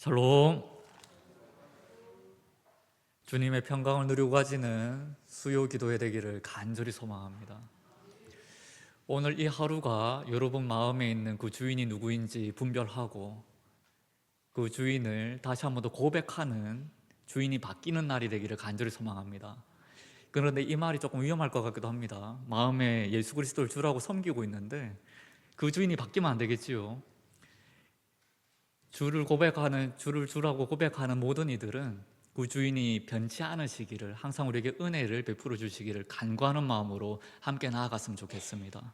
샬롬. 주님의 평강을 누리고 가지는 수요 기도회 되기를 간절히 소망합니다. 오늘 이 하루가 여러분 마음에 있는 그 주인이 누구인지 분별하고 그 주인을 다시 한 번 더 고백하는 주인이 바뀌는 날이 되기를 간절히 소망합니다. 그런데 이 말이 조금 위험할 것 같기도 합니다. 마음에 예수 그리스도를 주라고 섬기고 있는데 그 주인이 바뀌면 안 되겠지요. 주를 주라고 고백하는 모든 이들은 그 주인이 변치 않으시기를, 항상 우리에게 은혜를 베풀어 주시기를 간구하는 마음으로 함께 나아갔으면 좋겠습니다.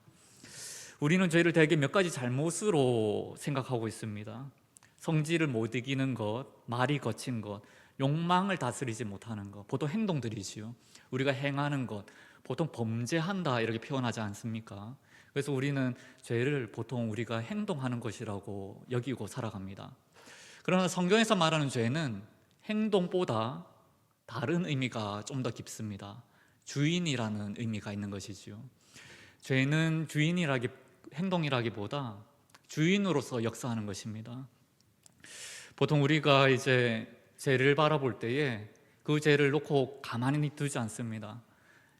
우리는 죄를 대개 몇 가지 잘못으로 생각하고 있습니다. 성질을 못 이기는 것, 말이 거친 것, 욕망을 다스리지 못하는 것, 보통 행동들이지요. 우리가 행하는 것, 보통 범죄한다 이렇게 표현하지 않습니까? 그래서 우리는 죄를 보통 우리가 행동하는 것이라고 여기고 살아갑니다. 그러나 성경에서 말하는 죄는 행동보다 다른 의미가 좀 더 깊습니다. 주인이라는 의미가 있는 것이지요. 죄는 행동이라기보다 주인으로서 역사하는 것입니다. 보통 우리가 이제 죄를 바라볼 때에 그 죄를 놓고 가만히 두지 않습니다.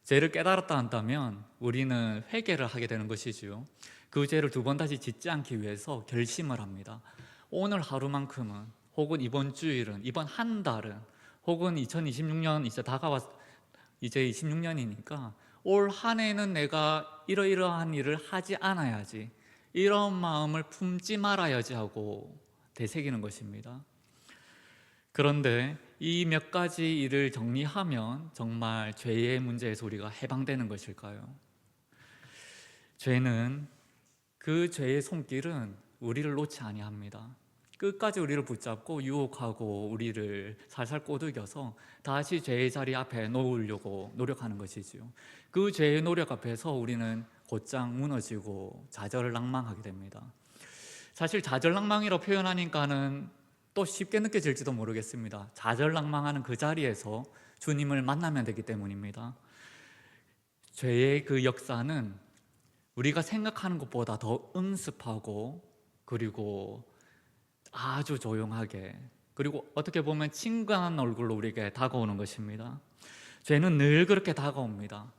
죄를 깨달았다 한다면 우리는 회개를 하게 되는 것이지요. 그 죄를 두 번 다시 짓지 않기 위해서 결심을 합니다. 오늘 하루만큼은, 혹은 이번 주일은, 이번 한 달은, 혹은 2026년 이제 26년이니까 올 한 해는 내가 이러이러한 일을 하지 않아야지, 이런 마음을 품지 말아야지 하고 되새기는 것입니다. 그런데 이 몇 가지 일을 정리하면 정말 죄의 문제에서 우리가 해방되는 것일까요? 죄는, 그 죄의 손길은 우리를 놓지 아니합니다. 끝까지 우리를 붙잡고 유혹하고 우리를 살살 꼬드겨서 다시 죄의 자리 앞에 놓으려고 노력하는 것이지요. 그 죄의 노력 앞에서 우리는 곧장 무너지고 좌절랑망하게 됩니다. 사실 좌절랑망이라고 표현하니까는 또 쉽게 느껴질지도 모르겠습니다. 좌절랑망하는 그 자리에서 주님을 만나면 되기 때문입니다. 죄의 그 역사는 우리가 생각하는 것보다 더 음습하고, 그리고 아주 조용하게, 그리고 어떻게 보면 친근한 얼굴로 우리에게 다가오는 것입니다. 죄는 늘 그렇게 다가옵니다.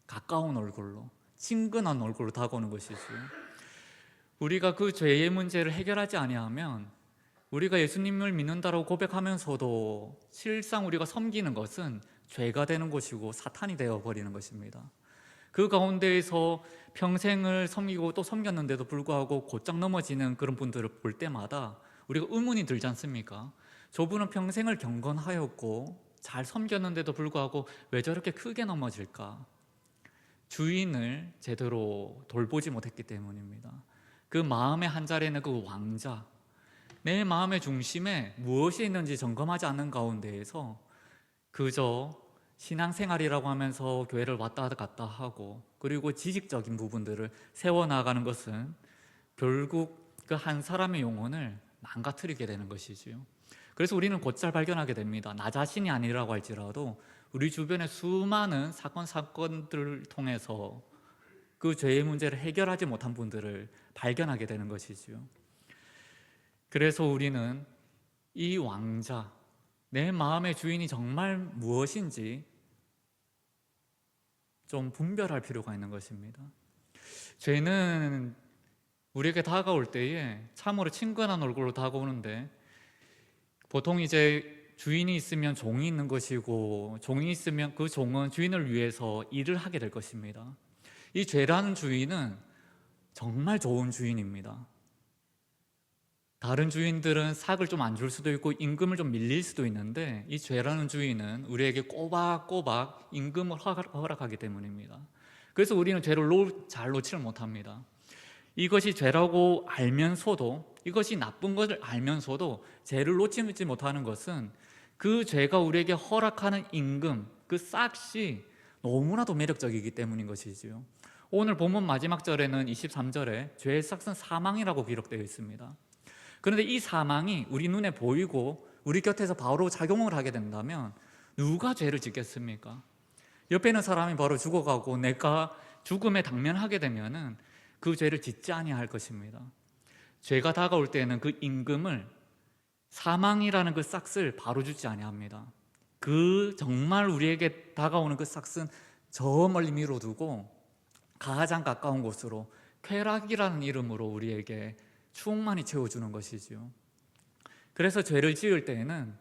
가까운 얼굴로, 친근한 얼굴로 다가오는 것이죠. 우리가 그 죄의 문제를 해결하지 아니하면, 우리가 예수님을 믿는다고 고백하면서도 실상 우리가 섬기는 것은 죄가 되는 것이고 사탄이 되어버리는 것입니다. 그 가운데에서 평생을 섬기고 또 섬겼는데도 불구하고 곧장 넘어지는 그런 분들을 볼 때마다 우리가 의문이 들지 않습니까? 저분은 평생을 경건하였고 잘 섬겼는데도 불구하고 왜 저렇게 크게 넘어질까? 주인을 제대로 돌보지 못했기 때문입니다. 그 마음의 한자리에는 그 왕자, 내 마음의 중심에 무엇이 있는지 점검하지 않는 가운데에서 그저 신앙생활이라고 하면서 교회를 왔다 갔다 하고, 그리고 지식적인 부분들을 세워나가는 것은 결국 그 한 사람의 영혼을 망가뜨리게 되는 것이지요. 그래서 우리는 곧잘 발견하게 됩니다. 나 자신이 아니라고 할지라도 우리 주변의 수많은 사건들을 통해서 그 죄의 문제를 해결하지 못한 분들을 발견하게 되는 것이지요. 그래서 우리는 이 왕자, 내 마음의 주인이 정말 무엇인지 좀 분별할 필요가 있는 것입니다. 죄는 우리에게 다가올 때에 참으로 친근한 얼굴로 다가오는데, 보통 이제 주인이 있으면 종이 있는 것이고, 종이 있으면 그 종은 주인을 위해서 일을 하게 될 것입니다. 이 죄라는 주인은 정말 좋은 주인입니다. 다른 주인들은 삭을 좀 안 줄 수도 있고 임금을 좀 밀릴 수도 있는데, 이 죄라는 주인은 우리에게 꼬박꼬박 임금을 허락하기 때문입니다. 그래서 우리는 죄를 잘 놓지를 못합니다. 이것이 죄라고 알면서도, 이것이 나쁜 것을 알면서도 죄를 놓지 못하는 것은 그 죄가 우리에게 허락하는 임금, 그 싹이 너무나도 매력적이기 때문인 것이지요. 오늘 본문 마지막 절에는 23절에 죄의 싹은 사망이라고 기록되어 있습니다. 그런데 이 사망이 우리 눈에 보이고 우리 곁에서 바로 작용을 하게 된다면 누가 죄를 짓겠습니까? 옆에 있는 사람이 바로 죽어가고 내가 죽음에 당면하게 되면은 그 죄를 짓지 아니할 것입니다. 죄가 다가올 때는 그 임금을 사망이라는 그 싹을 바로 주지 아니합니다. 그 정말 우리에게 다가오는 그 싹은 저 멀리 미뤄두고 가장 가까운 곳으로 쾌락이라는 이름으로 우리에게 충만히 채워주는 것이지요. 그래서 죄를 지을 때에는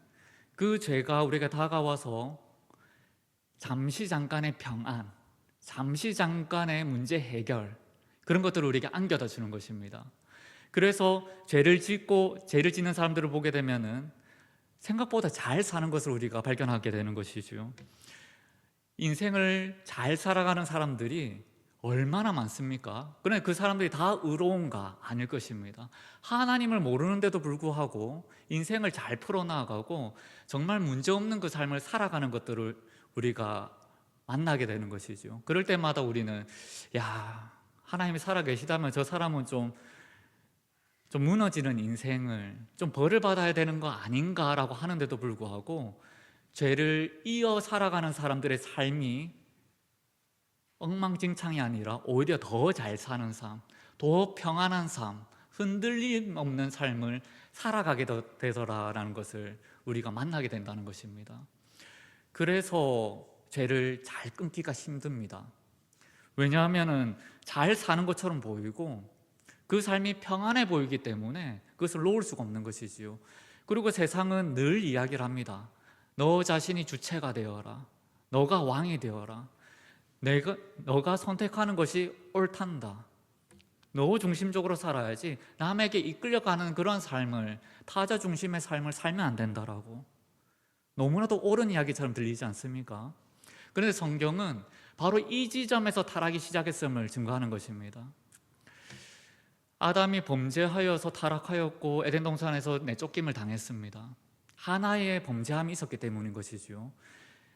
그 죄가 우리에게 다가와서 잠시 잠깐의 평안, 잠시 잠깐의 문제 해결, 그런 것들을 우리에게 안겨다 주는 것입니다. 그래서 죄를 짓는 사람들을 보게 되면은 생각보다 잘 사는 것을 우리가 발견하게 되는 것이죠. 인생을 잘 살아가는 사람들이 얼마나 많습니까? 그런데 그 사람들이 다 의로운가? 아닐 것입니다. 하나님을 모르는데도 불구하고 인생을 잘 풀어나가고 정말 문제없는 그 삶을 살아가는 것들을 우리가 만나게 되는 것이죠. 그럴 때마다 우리는 야, 하나님이 살아계시다면 저 사람은 좀 무너지는 인생을 좀 벌을 받아야 되는 거 아닌가라고 하는데도 불구하고 죄를 이어 살아가는 사람들의 삶이 엉망진창이 아니라 오히려 더 잘 사는 삶, 더 평안한 삶, 흔들림 없는 삶을 살아가게 되더라라는 것을 우리가 만나게 된다는 것입니다. 그래서 죄를 잘 끊기가 힘듭니다. 왜냐하면 잘 사는 것처럼 보이고 그 삶이 평안해 보이기 때문에 그것을 놓을 수가 없는 것이지요. 그리고 세상은 늘 이야기를 합니다. 너 자신이 주체가 되어라. 너가 왕이 되어라. 너가 선택하는 것이 옳단다. 너 중심적으로 살아야지 남에게 이끌려가는 그런 삶을, 타자 중심의 삶을 살면 안 된다라고. 너무나도 옳은 이야기처럼 들리지 않습니까? 그런데 성경은 바로 이 지점에서 타락이 시작했음을 증거하는 것입니다. 아담이 범죄하여서 타락하였고 에덴 동산에서 내쫓김을 당했습니다. 하나의 범죄함이 있었기 때문인 것이죠.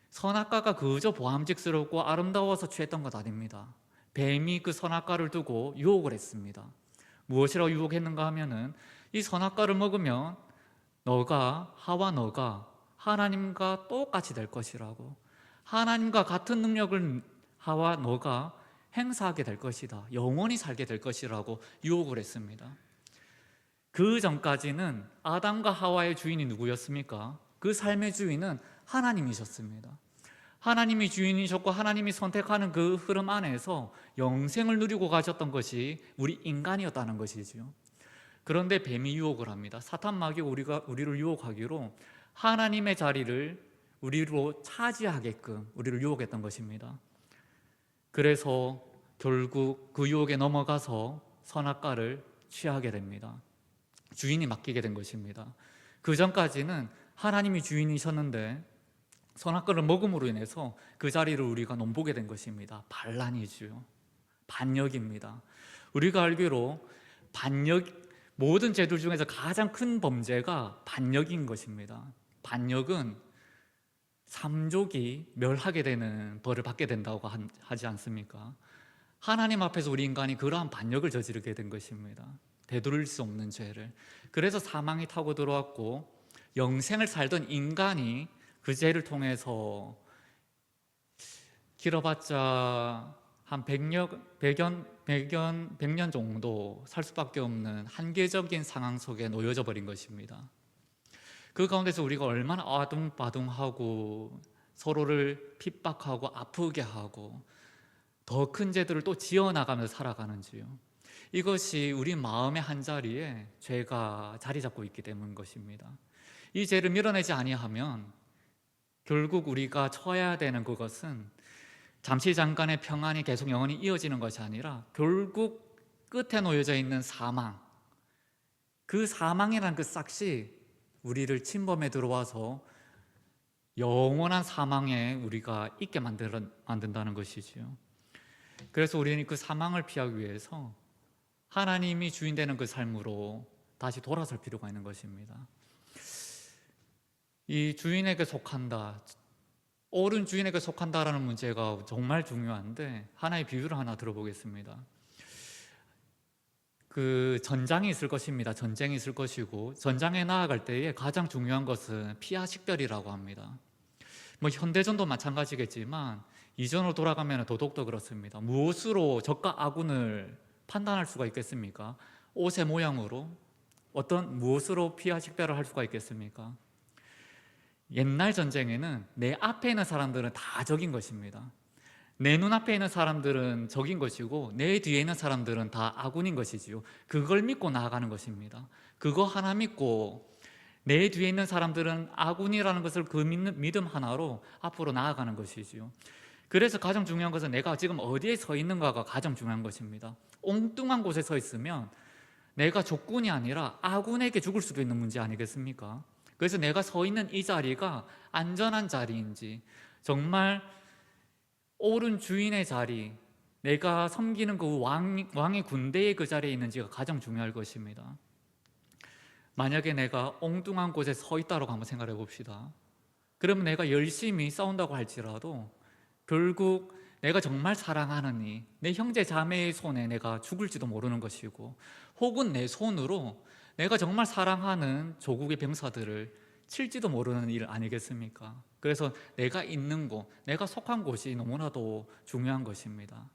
선악과가 그저 보암직스럽고 아름다워서 취했던 것 아닙니다. 뱀이 그 선악과를 두고 유혹을 했습니다. 무엇이라고 유혹했는가 하면은 이 선악과를 먹으면 너가 하나님과 똑같이 될 것이라고, 하나님과 같은 능력을 하와 너가 행사하게 될 것이다, 영원히 살게 될 것이라고 유혹을 했습니다. 그 전까지는 아담과 하와의 주인이 누구였습니까? 그 삶의 주인은 하나님이셨습니다. 하나님이 주인이셨고 하나님이 선택하는 그 흐름 안에서 영생을 누리고 가셨던 것이 우리 인간이었다는 것이지요. 그런데 뱀이 유혹을 합니다. 사탄 마귀가 우리를 유혹하기로 하나님의 자리를 우리로 차지하게끔 우리를 유혹했던 것입니다. 그래서 결국 그 유혹에 넘어가서 선악과를 취하게 됩니다. 주인이 맡기게 된 것입니다. 그 전까지는 하나님이 주인이셨는데 선악과를 먹음으로 인해서 그 자리를 우리가 넘보게 된 것입니다. 반란이죠. 반역입니다. 우리가 알기로 모든 죄들 중에서 가장 큰 범죄가 반역인 것입니다. 반역은 삼족이 멸하게 되는 벌을 받게 된다고 하지 않습니까? 하나님 앞에서 우리 인간이 그러한 반역을 저지르게 된 것입니다. 되돌릴 수 없는 죄를. 그래서 사망이 타고 들어왔고 영생을 살던 인간이 그 죄를 통해서 길어봤자 한 100년 정도 살 수밖에 없는 한계적인 상황 속에 놓여져 버린 것입니다. 그 가운데서 우리가 얼마나 아둥바둥하고 서로를 핍박하고 아프게 하고 더 큰 죄들을 또 지어나가면서 살아가는지요. 이것이 우리 마음의 한자리에 죄가 자리 잡고 있기 때문인 것입니다. 이 죄를 밀어내지 아니하면 결국 우리가 쳐야 되는 그것은 잠시 잠깐의 평안이 계속 영원히 이어지는 것이 아니라 결국 끝에 놓여져 있는 사망, 그 사망이라는 그 싹이 우리를 침범해 들어와서 영원한 사망에 우리가 있게 만든다는 것이지요. 그래서 우리는 그 사망을 피하기 위해서 하나님이 주인 되는 그 삶으로 다시 돌아설 필요가 있는 것입니다. 이 주인에게 속한다, 옳은 주인에게 속한다라는 문제가 정말 중요한데 하나의 비유를 하나 들어보겠습니다. 그 전장이 있을 것입니다. 전쟁이 있을 것이고 전장에 나아갈 때에 가장 중요한 것은 피하 식별이라고 합니다. 뭐 현대전도 마찬가지겠지만 이전으로 돌아가면 더더욱더 그렇습니다. 무엇으로 적과 아군을 판단할 수가 있겠습니까? 옷의 모양으로, 무엇으로 피와 식별을 할 수가 있겠습니까? 옛날 전쟁에는 내 앞에 있는 사람들은 다 적인 것입니다. 내 눈앞에 있는 사람들은 적인 것이고 내 뒤에 있는 사람들은 다 아군인 것이지요. 그걸 믿고 나아가는 것입니다. 그거 하나 믿고 내 뒤에 있는 사람들은 아군이라는 것을 그 믿음 하나로 앞으로 나아가는 것이지요. 그래서 가장 중요한 것은 내가 지금 어디에 서 있는가가 가장 중요한 것입니다. 엉뚱한 곳에 서 있으면 내가 적군이 아니라 아군에게 죽을 수도 있는 문제 아니겠습니까? 그래서 내가 서 있는 이 자리가 안전한 자리인지, 정말 옳은 주인의 자리, 내가 섬기는 그 왕의 군대의 그 자리에 있는지가 가장 중요할 것입니다. 만약에 내가 엉뚱한 곳에 서 있다고 한번 생각해 봅시다. 그러면 내가 열심히 싸운다고 할지라도 결국 내가 정말 사랑하는 내 형제 자매의 손에 내가 죽을지도 모르는 것이고, 혹은 내 손으로 내가 정말 사랑하는 조국의 병사들을 칠지도 모르는 일 아니겠습니까? 그래서 내가 있는 곳, 내가 속한 곳이 너무나도 중요한 것입니다.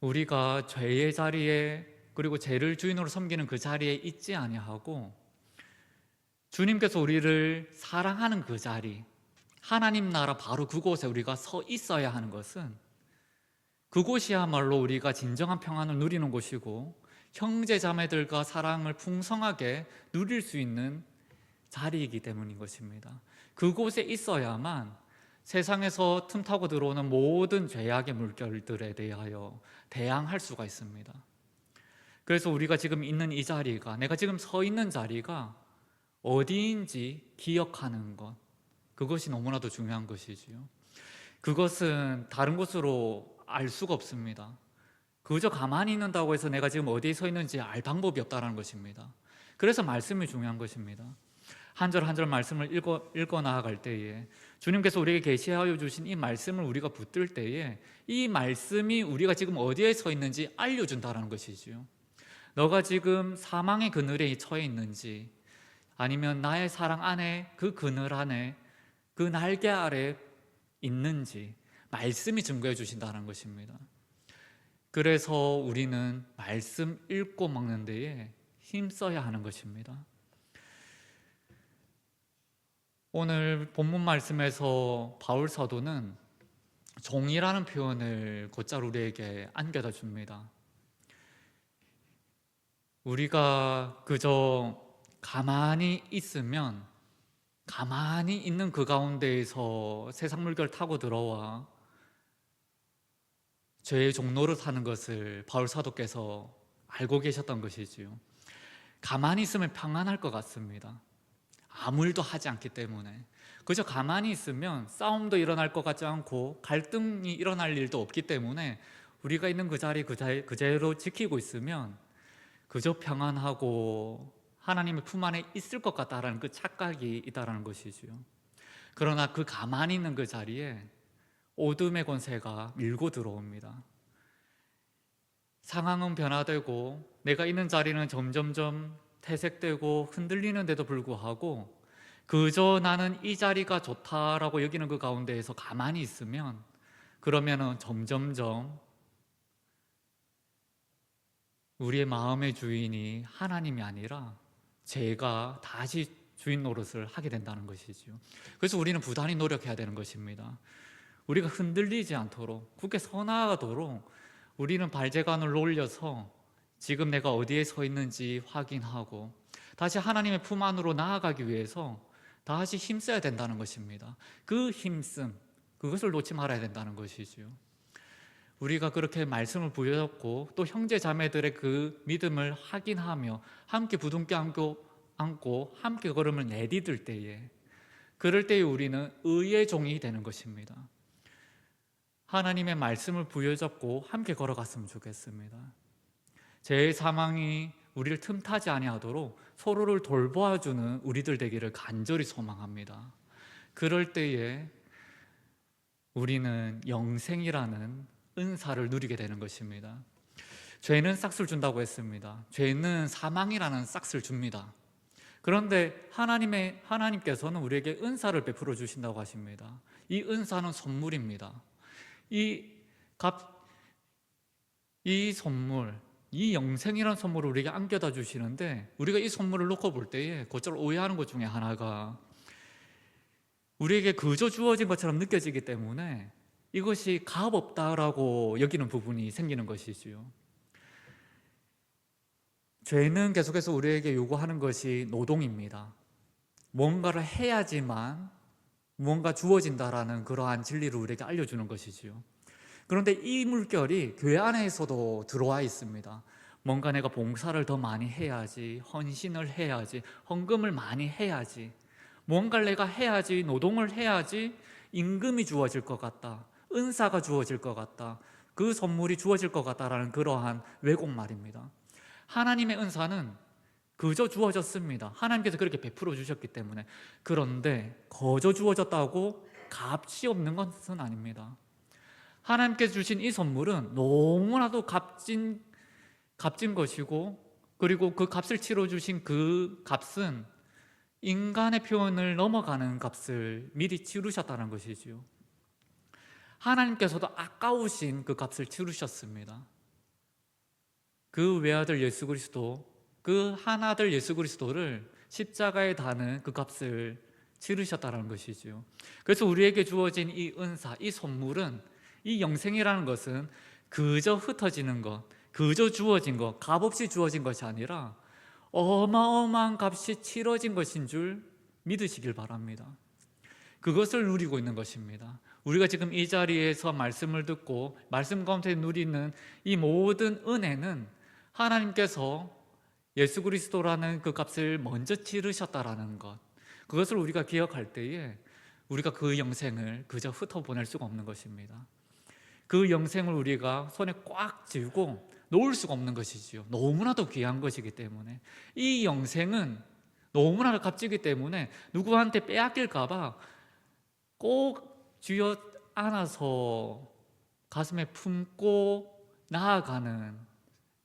우리가 죄의 자리에, 그리고 죄를 주인으로 섬기는 그 자리에 있지 아니하고 주님께서 우리를 사랑하는 그 자리, 하나님 나라 바로 그곳에 우리가 서 있어야 하는 것은, 그곳이야말로 우리가 진정한 평안을 누리는 곳이고 형제 자매들과 사랑을 풍성하게 누릴 수 있는 자리이기 때문인 것입니다. 그곳에 있어야만 세상에서 틈타고 들어오는 모든 죄악의 물결들에 대하여 대항할 수가 있습니다. 그래서 우리가 지금 있는 이 자리가, 내가 지금 서 있는 자리가 어디인지 기억하는 것, 그것이 너무나도 중요한 것이지요. 그것은 다른 곳으로 알 수가 없습니다. 그저 가만히 있는다고 해서 내가 지금 어디에 서 있는지 알 방법이 없다는 것입니다. 그래서 말씀이 중요한 것입니다. 한 절 한 절 말씀을 읽어 나아갈 때에, 주님께서 우리에게 계시하여 주신 이 말씀을 우리가 붙들 때에 이 말씀이 우리가 지금 어디에 서 있는지 알려준다는 것이지요. 너가 지금 사망의 그늘에 처해 있는지, 아니면 나의 사랑 안에, 그 그늘 안에, 그 날개 아래 있는지 말씀이 증거해 주신다는 것입니다. 그래서 우리는 말씀 읽고 먹는 데에 힘써야 하는 것입니다. 오늘 본문 말씀에서 바울 사도는 종이라는 표현을 곧잘 우리에게 안겨다 줍니다. 우리가 그저 가만히 있으면, 가만히 있는 그 가운데에서 세상 물결 타고 들어와 죄의 종로를 타는 것을 바울 사도께서 알고 계셨던 것이지요. 가만히 있으면 평안할 것 같습니다. 아무 일도 하지 않기 때문에. 그저 가만히 있으면 싸움도 일어날 것 같지 않고 갈등이 일어날 일도 없기 때문에 우리가 있는 그 자리 그대로 지키고 있으면 그저 평안하고 하나님의 품 안에 있을 것 같다라는 그 착각이 있다라는 것이지요. 그러나 그 가만히 있는 그 자리에 어둠의 권세가 밀고 들어옵니다. 상황은 변화되고 내가 있는 자리는 점점점 퇴색되고 흔들리는데도 불구하고 그저 나는 이 자리가 좋다라고 여기는 그 가운데에서 가만히 있으면, 그러면은 점점점 우리의 마음의 주인이 하나님이 아니라 죄가 다시 주인 노릇을 하게 된다는 것이지요. 그래서 우리는 부단히 노력해야 되는 것입니다. 우리가 흔들리지 않도록, 굳게 서 나가도록 우리는 발재간을 올려서 지금 내가 어디에 서 있는지 확인하고 다시 하나님의 품 안으로 나아가기 위해서 다시 힘써야 된다는 것입니다. 그 힘씀, 그것을 놓지 말아야 된다는 것이지요. 우리가 그렇게 말씀을 부여잡고 또 형제 자매들의 그 믿음을 확인하며 함께 부둥켜 안고 함께 걸음을 내디딜 때에, 그럴 때에 우리는 의의 종이 되는 것입니다. 하나님의 말씀을 부여잡고 함께 걸어갔으면 좋겠습니다. 제 사망이 우리를 틈타지 아니하도록 서로를 돌보아주는 우리들 되기를 간절히 소망합니다. 그럴 때에 우리는 영생이라는 은사를 누리게 되는 것입니다. 죄는 싹을 준다고 했습니다. 죄는 사망이라는 싹을 줍니다. 그런데 하나님께서는 우리에게 은사를 베풀어 주신다고 하십니다. 이 은사는 선물입니다. 이 선물, 이 영생이라는 선물을 우리에게 안겨다 주시는데, 우리가 이 선물을 놓고 볼 때에 곧잘 오해하는 것 중에 하나가 우리에게 그저 주어진 것처럼 느껴지기 때문에 이것이 값없다라고 여기는 부분이 생기는 것이지요. 죄는 계속해서 우리에게 요구하는 것이 노동입니다. 뭔가를 해야지만 무언가 주어진다라는 그러한 진리를 우리에게 알려주는 것이지요. 그런데 이 물결이 교회 안에서도 들어와 있습니다. 뭔가 내가 봉사를 더 많이 해야지, 헌신을 해야지, 헌금을 많이 해야지, 뭔가를 내가 해야지, 노동을 해야지 임금이 주어질 것 같다, 은사가 주어질 것 같다, 그 선물이 주어질 것 같다라는 그러한 왜곡말입니다. 하나님의 은사는 그저 주어졌습니다. 하나님께서 그렇게 베풀어 주셨기 때문에. 그런데 거저 주어졌다고 값이 없는 것은 아닙니다. 하나님께서 주신 이 선물은 너무나도 값진 것이고, 그리고 그 값을 치러 주신 그 값은 인간의 표현을 넘어가는 값을 미리 치르셨다는 것이지요. 하나님께서도 아까우신 그 값을 치르셨습니다. 그 외아들 예수 그리스도, 그 하나들 예수 그리스도를 십자가에 다는 그 값을 치르셨다는 것이지요. 그래서 우리에게 주어진 이 은사, 이 선물은, 이 영생이라는 것은 그저 흩어지는 것, 그저 주어진 것, 값없이 주어진 것이 아니라 어마어마한 값이 치러진 것인 줄 믿으시길 바랍니다. 그것을 누리고 있는 것입니다. 우리가 지금 이 자리에서 말씀을 듣고 말씀 가운데 누리는 이 모든 은혜는 하나님께서 예수 그리스도라는 그 값을 먼저 치르셨다라는 것, 그것을 우리가 기억할 때에 우리가 그 영생을 그저 흩어보낼 수가 없는 것입니다. 그 영생을 우리가 손에 꽉 쥐고 놓을 수가 없는 것이지요. 너무나도 귀한 것이기 때문에. 이 영생은 너무나 값지기 때문에 누구한테 빼앗길까 봐 꼭 쥐어 안아서 가슴에 품고 나아가는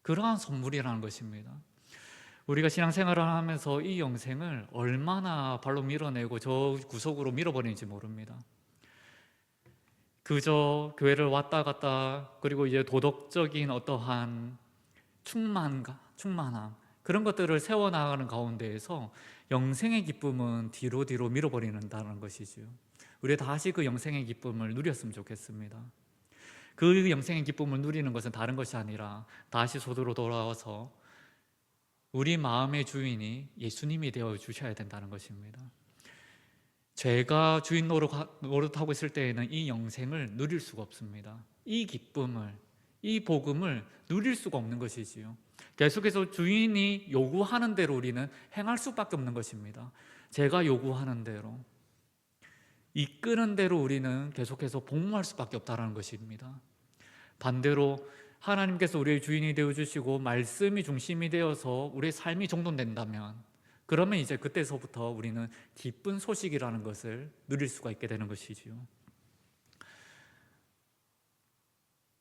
그러한 선물이라는 것입니다. 우리가 신앙생활을 하면서 이 영생을 얼마나 발로 밀어내고 저 구석으로 밀어버리는지 모릅니다. 그저 교회를 왔다 갔다, 그리고 이제 도덕적인 어떠한 충만함, 그런 것들을 세워나가는 가운데에서 영생의 기쁨은 뒤로 밀어버리는다는 것이지요. 우리가 다시 그 영생의 기쁨을 누렸으면 좋겠습니다. 그 영생의 기쁨을 누리는 것은 다른 것이 아니라 다시 소도로 돌아와서 우리 마음의 주인이 예수님이 되어 주셔야 된다는 것입니다. 죄가 주인 노릇하고 있을 때에는 이 영생을 누릴 수가 없습니다. 이 기쁨을, 이 복음을 누릴 수가 없는 것이지요. 계속해서 주인이 요구하는 대로 우리는 행할 수밖에 없는 것입니다. 제가 요구하는 대로, 이끄는 대로 우리는 계속해서 복무할 수밖에 없다는 것입니다. 반대로 하나님께서 우리의 주인이 되어주시고 말씀이 중심이 되어서 우리의 삶이 정돈된다면, 그러면 이제 그때서부터 우리는 기쁜 소식이라는 것을 누릴 수가 있게 되는 것이지요.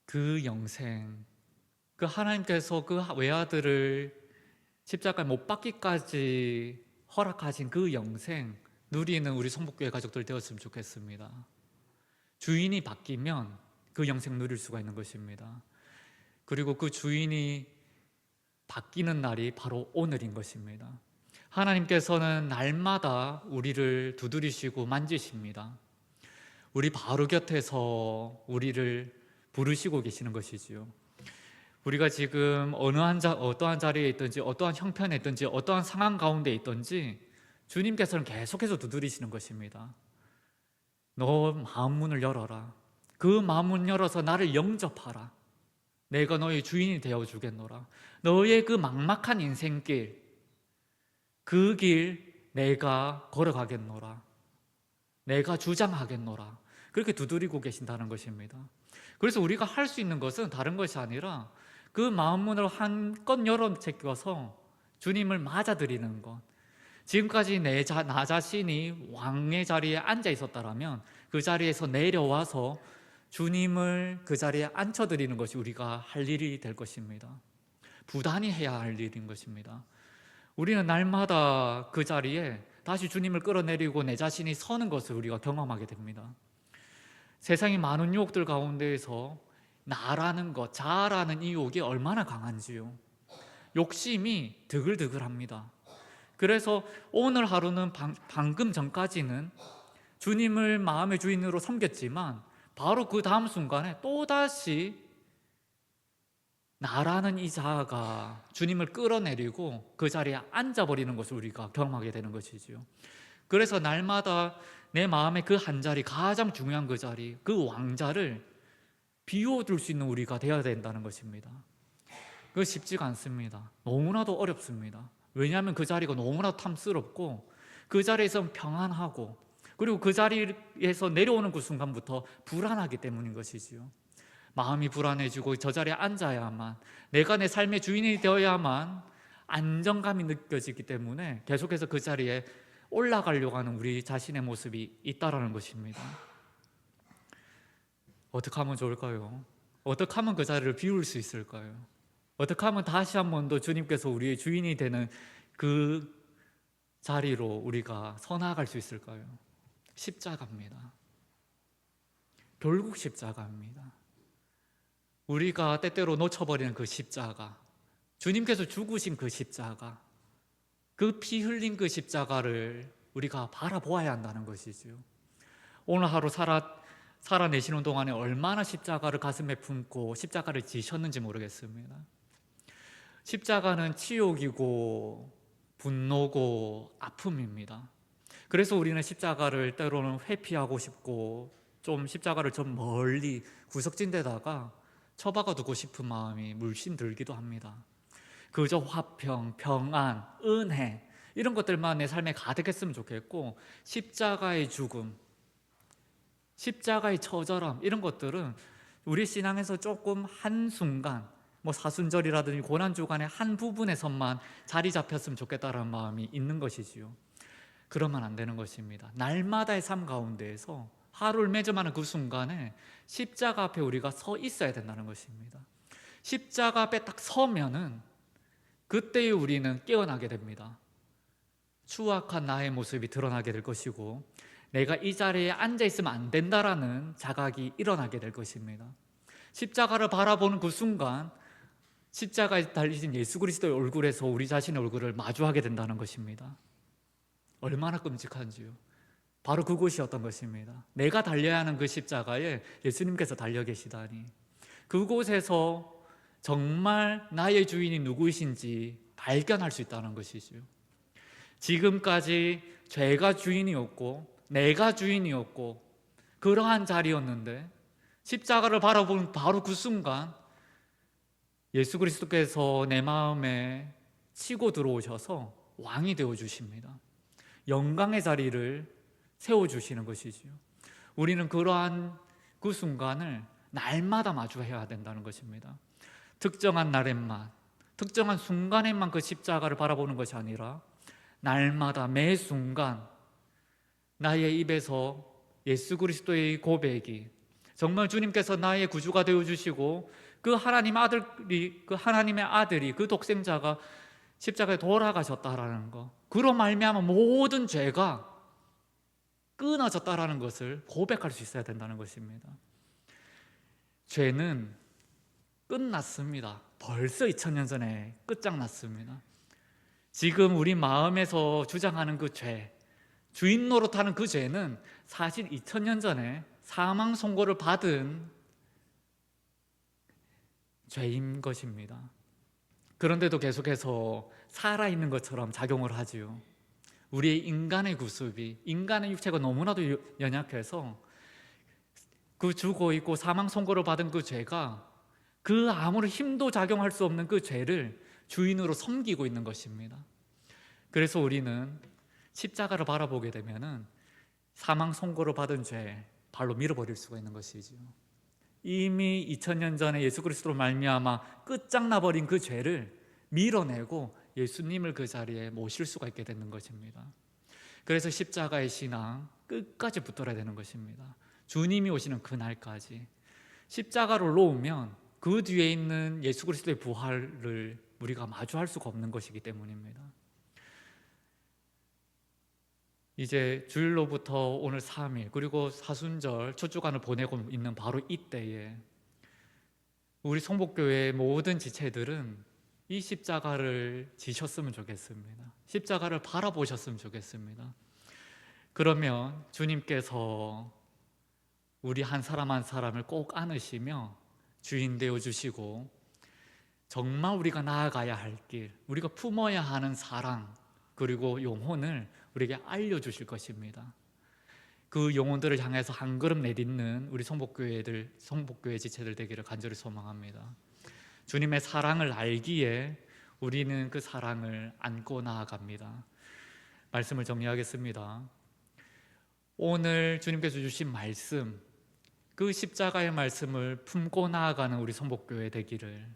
그 영생, 그 하나님께서 그 외아들을 십자가에 못 박기까지 허락하신 그 영생 누리는 우리 성북교회 가족들 되었으면 좋겠습니다. 주인이 바뀌면 그 영생 누릴 수가 있는 것입니다. 그리고 그 주인이 바뀌는 날이 바로 오늘인 것입니다. 하나님께서는 날마다 우리를 두드리시고 만지십니다. 우리 바로 곁에서 우리를 부르시고 계시는 것이지요. 우리가 지금 어떠한 자리에 있든지, 어떠한 형편에 있든지, 어떠한 상황 가운데 있든지 주님께서는 계속해서 두드리시는 것입니다. 너 마음 문을 열어라. 그 마음 문 열어서 나를 영접하라. 내가 너의 주인이 되어주겠노라. 너의 그 막막한 인생길, 그 길 내가 걸어가겠노라. 내가 주장하겠노라. 그렇게 두드리고 계신다는 것입니다. 그래서 우리가 할 수 있는 것은 다른 것이 아니라 그 마음문을 한껏 열어 제껴서 주님을 맞아들이는 것. 지금까지 나 자신이 왕의 자리에 앉아 있었다면 그 자리에서 내려와서 주님을 그 자리에 앉혀드리는 것이 우리가 할 일이 될 것입니다. 부단히 해야 할 일인 것입니다. 우리는 날마다 그 자리에 다시 주님을 끌어내리고 내 자신이 서는 것을 우리가 경험하게 됩니다. 세상의 많은 유혹들 가운데에서 나라는 것, 자아라는 이욕이 얼마나 강한지요. 욕심이 드글드글합니다. 그래서 오늘 하루는 방금 전까지는 주님을 마음의 주인으로 섬겼지만 바로 그 다음 순간에 또다시 나라는 이 자아가 주님을 끌어내리고 그 자리에 앉아버리는 것을 우리가 경험하게 되는 것이지요. 그래서 날마다 내 마음의 그 한 자리, 가장 중요한 그 자리, 그 왕자를 비워둘 수 있는 우리가 되어야 된다는 것입니다. 그거 쉽지가 않습니다. 너무나도 어렵습니다. 왜냐하면 그 자리가 너무나도 탐스럽고 그 자리에서 평안하고 그리고 그 자리에서 내려오는 그 순간부터 불안하기 때문인 것이지요. 마음이 불안해지고 저 자리에 앉아야만, 내가 내 삶의 주인이 되어야만 안정감이 느껴지기 때문에 계속해서 그 자리에 올라가려고 하는 우리 자신의 모습이 있다라는 것입니다. 어떻게 하면 좋을까요? 어떻게 하면 그 자리를 비울 수 있을까요? 어떻게 하면 다시 한 번 더 주님께서 우리의 주인이 되는 그 자리로 우리가 서나아갈 수 있을까요? 십자가입니다. 결국 십자가입니다. 우리가 때때로 놓쳐버리는 그 십자가, 주님께서 죽으신 그 십자가, 그 피 흘린 그 십자가를 우리가 바라보아야 한다는 것이죠. 오늘 하루 살아내시는 동안에 얼마나 십자가를 가슴에 품고 십자가를 지셨는지 모르겠습니다. 십자가는 치욕이고 분노고 아픔입니다. 그래서 우리는 십자가를 때로는 회피하고 싶고 좀 십자가를 좀 멀리 구석진 데다가 처박아 두고 싶은 마음이 물씬 들기도 합니다. 그저 화평, 평안, 은혜 이런 것들만 내 삶에 가득했으면 좋겠고 십자가의 죽음, 십자가의 처절함 이런 것들은 우리 신앙에서 조금 한순간 사순절이라든지 고난주간의 한 부분에서만 자리 잡혔으면 좋겠다는 마음이 있는 것이지요. 그러면 안 되는 것입니다. 날마다의 삶 가운데에서 하루를 매점하는 그 순간에 십자가 앞에 우리가 서 있어야 된다는 것입니다. 십자가 앞에 딱 서면은 그때에 우리는 깨어나게 됩니다. 추악한 나의 모습이 드러나게 될 것이고 내가 이 자리에 앉아 있으면 안 된다라는 자각이 일어나게 될 것입니다. 십자가를 바라보는 그 순간 십자가에 달리신 예수 그리스도의 얼굴에서 우리 자신의 얼굴을 마주하게 된다는 것입니다. 얼마나 끔찍한지요. 바로 그곳이었던 것입니다. 내가 달려야 하는 그 십자가에 예수님께서 달려 계시다니, 그곳에서 정말 나의 주인이 누구이신지 발견할 수 있다는 것이지요. 지금까지 죄가 주인이었고 내가 주인이었고 그러한 자리였는데 십자가를 바라보는 바로 그 순간 예수 그리스도께서 내 마음에 치고 들어오셔서 왕이 되어주십니다. 영광의 자리를 세워주시는 것이지요. 우리는 그러한 그 순간을 날마다 마주해야 된다는 것입니다. 특정한 날에만, 특정한 순간에만 그 십자가를 바라보는 것이 아니라 날마다 매 순간 나의 입에서 예수 그리스도의 고백이 정말 주님께서 나의 구주가 되어주시고 그 하나님의 아들이 그 독생자가 십자가에 돌아가셨다라는 것, 그로 말미암아 모든 죄가 끊어졌다라는 것을 고백할 수 있어야 된다는 것입니다. 죄는 끝났습니다. 벌써 2000년 전에 끝장났습니다. 지금 우리 마음에서 주장하는 그 죄, 주인 노릇하는 그 죄는 사실 2000년 전에 사망 선고를 받은 죄인 것입니다. 그런데도 계속해서 살아있는 것처럼 작용을 하지요. 우리의 인간의 구습이, 인간의 육체가 너무나도 연약해서 그 죽어 있고 사망 선고를 받은 그 죄가 그 아무런 힘도 작용할 수 없는 그 죄를 주인으로 섬기고 있는 것입니다. 그래서 우리는 십자가를 바라보게 되면은 사망 선고를 받은 죄 발로 밀어버릴 수가 있는 것이지요. 이미 2000년 전에 예수 그리스도로 말미암아 끝장나버린 그 죄를 밀어내고 예수님을 그 자리에 모실 수가 있게 되는 것입니다. 그래서 십자가의 신앙 끝까지 붙들어야 되는 것입니다. 주님이 오시는 그날까지 십자가를 놓으면 그 뒤에 있는 예수 그리스도의 부활을 우리가 마주할 수가 없는 것이기 때문입니다. 이제 주일로부터 오늘 3일 그리고 사순절 첫 주간을 보내고 있는 바로 이때에 우리 성복교회 모든 지체들은 이 십자가를 지셨으면 좋겠습니다. 십자가를 바라보셨으면 좋겠습니다. 그러면 주님께서 우리 한 사람 한 사람을 꼭 안으시며 주인 되어 주시고, 정말 우리가 나아가야 할 길, 우리가 품어야 하는 사랑, 그리고 영혼을 우리에게 알려주실 것입니다. 그 영혼들을 향해서 한 걸음 내딛는 우리 성복교회 지체들 되기를 간절히 소망합니다. 주님의 사랑을 알기에 우리는 그 사랑을 안고 나아갑니다. 말씀을 정리하겠습니다. 오늘 주님께서 주신 말씀, 그 십자가의 말씀을 품고 나아가는 우리 성복교회 되기를,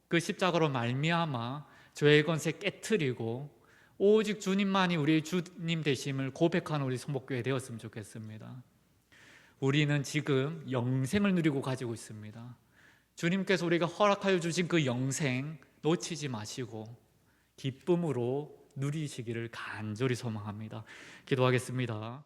그 십자가로 말미암아 죄의 권세 깨트리고 오직 주님만이 우리의 주님 되심을 고백하는 우리 성복교회 되었으면 좋겠습니다. 우리는 지금 영생을 누리고 가지고 있습니다. 주님께서 우리가 허락하여 주신 그 영생 놓치지 마시고 기쁨으로 누리시기를 간절히 소망합니다. 기도하겠습니다.